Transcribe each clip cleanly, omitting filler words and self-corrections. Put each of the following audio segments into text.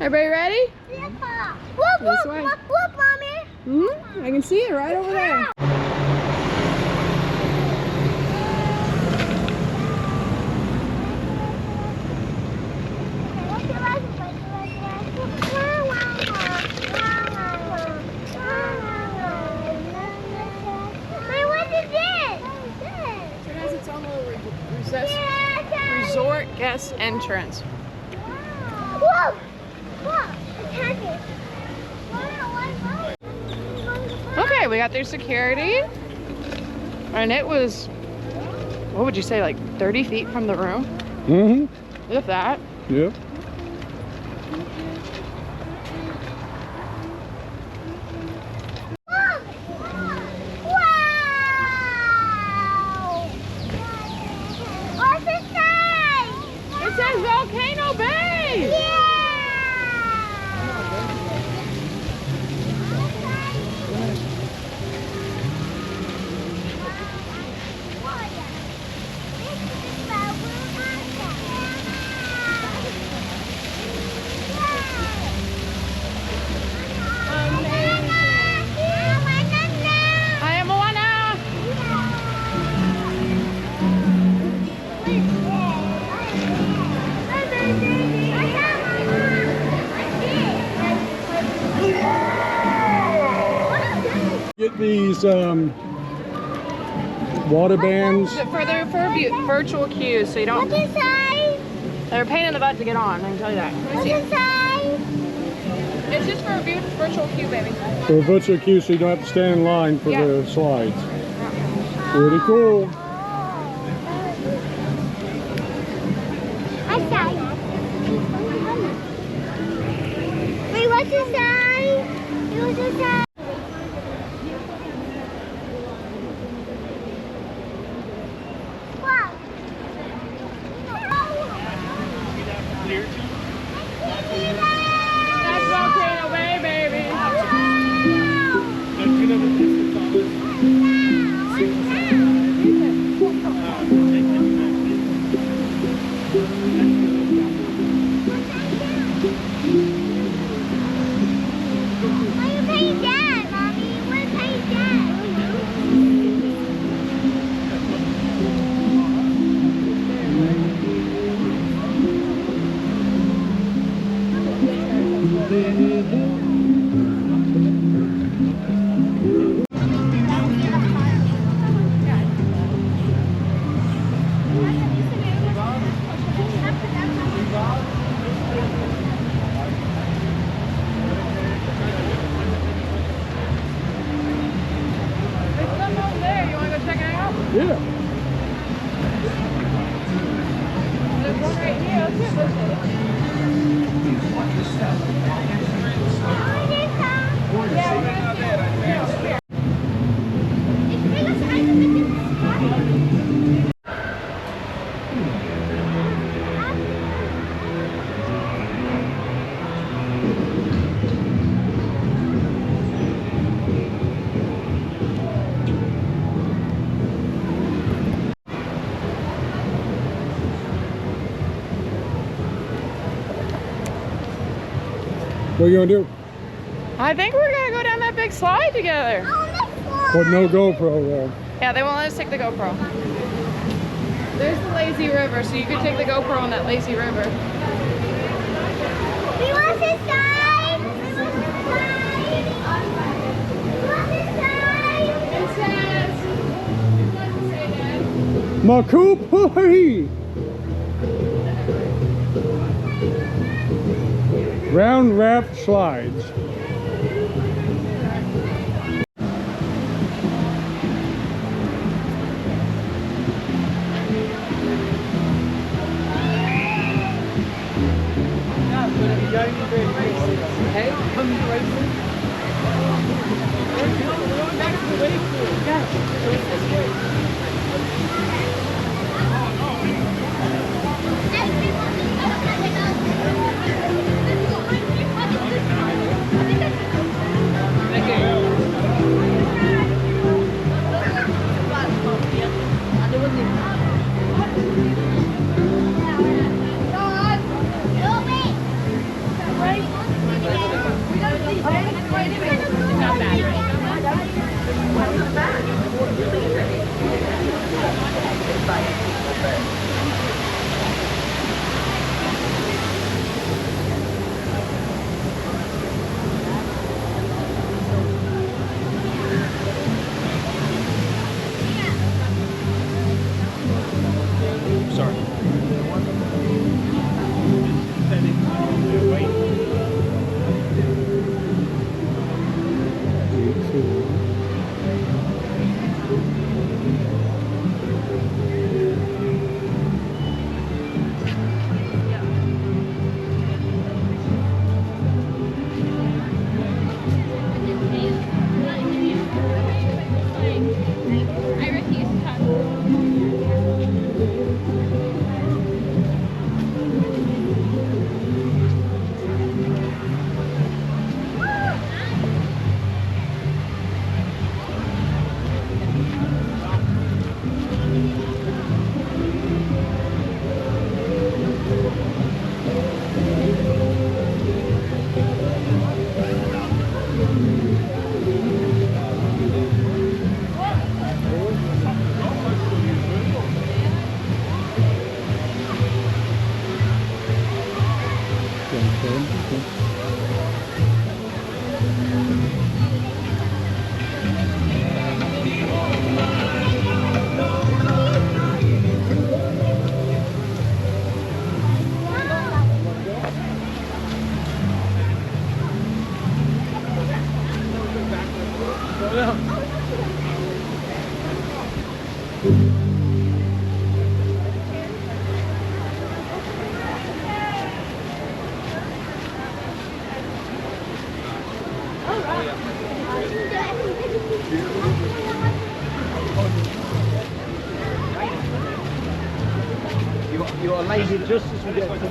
Everybody ready? Yeah. Look, This way. look, Mommy. Hmm? I can see it right over there. It has its own little resort guest entrance. Whoa! Whoa! It's heavy. Okay, we got through security. And it was, what would you say, like 30 feet from the room? Mm-hmm. If that. Yep. It says Volcano Bay! I am Moana! Get these water bands. For their virtual queues, so you don't. What's inside? They're a pain in the butt to get on, I can tell you that. Let me What's see. inside? It's just for a virtual queue, baby. For a virtual queue, so you don't have to stand in line for Yeah. the slides. Pretty cool. Wait, what's inside? What's inside? Wow. That's Volcano Bay, baby. Why are you paying Dad, Mommy? Why are you paying Dad? There's some over there. You want to go check it out? Yeah. There's one right here. Let's get this one. Yeah, we're gonna see it. Yeah, here. What are you gonna do? I think we're gonna go down that big slide together. But no GoPro though. Yeah, they won't let us take the GoPro. There's the lazy river, so you could take the GoPro on that lazy river. We want this side. We want this side. We want this side. It says, what does it say, Dad? Makupuhi! Round raft slides. Hey, come racing. We're going back to the wave pool. Yeah, it's this way. You're lazy just as we get to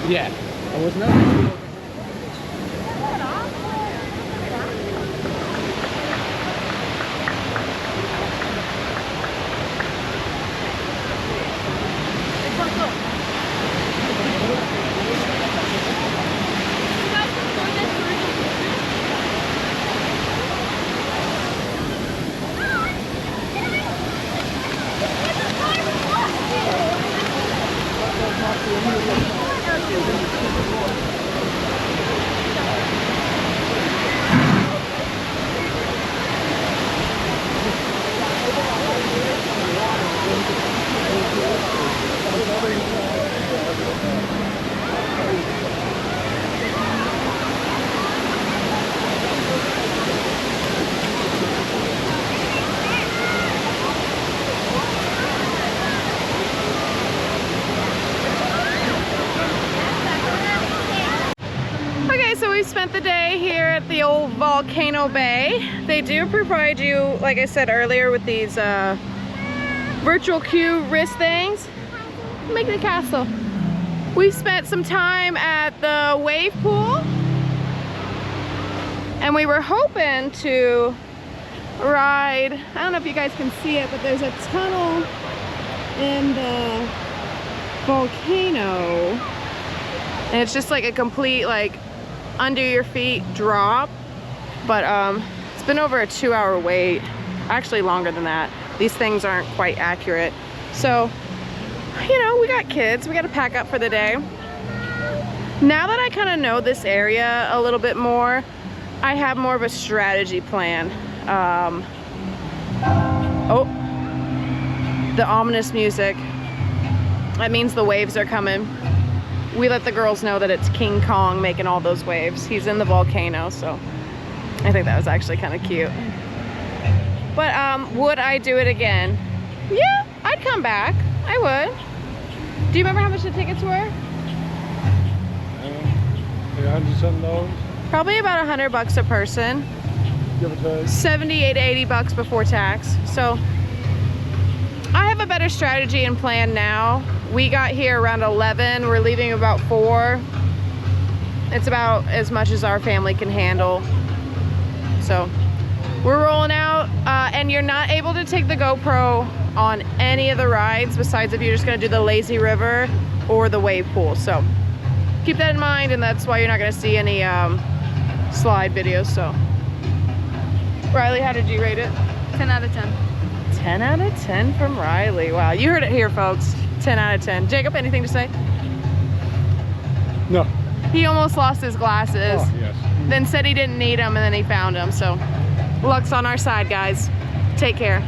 Yeah, I was not. So we spent the day here at the old Volcano Bay. They do provide you, like I said earlier, with these virtual queue wrist things. Make the castle. We spent some time at the wave pool, and we were hoping to ride, I don't know if you guys can see it, but there's a tunnel in the volcano, and it's just like a complete like under your feet drop, but it's been over a 2-hour wait, actually longer than that. These things aren't quite accurate, so you know, we got kids, we got to pack up for the day. Now that I kind of know this area a little bit more, I have more of a strategy plan. Oh, the ominous music, that means the waves are coming. We let the girls know that it's King Kong making all those waves. He's in the volcano, so I think that was actually kind of cute. But would I do it again? Yeah, I'd come back. I would. Do you remember how much the tickets were? $100-something. Probably about $100 a person. Give or take. 78 to 80 bucks before tax. So I have a better strategy and plan now. We got here around 11. We're leaving about 4. It's about as much as our family can handle. So we're rolling out, and you're not able to take the GoPro on any of the rides besides if you're just gonna do the lazy river or the wave pool. So keep that in mind, and that's why you're not gonna see any slide videos. So Riley, how did you rate it? 10 out of 10. 10 out of 10 from Riley. Wow, you heard it here, folks. 10 out of 10. Jacob, anything to say? No. He almost lost his glasses. Oh, yes. Then said he didn't need them, and then he found them. So luck's on our side, guys. Take care.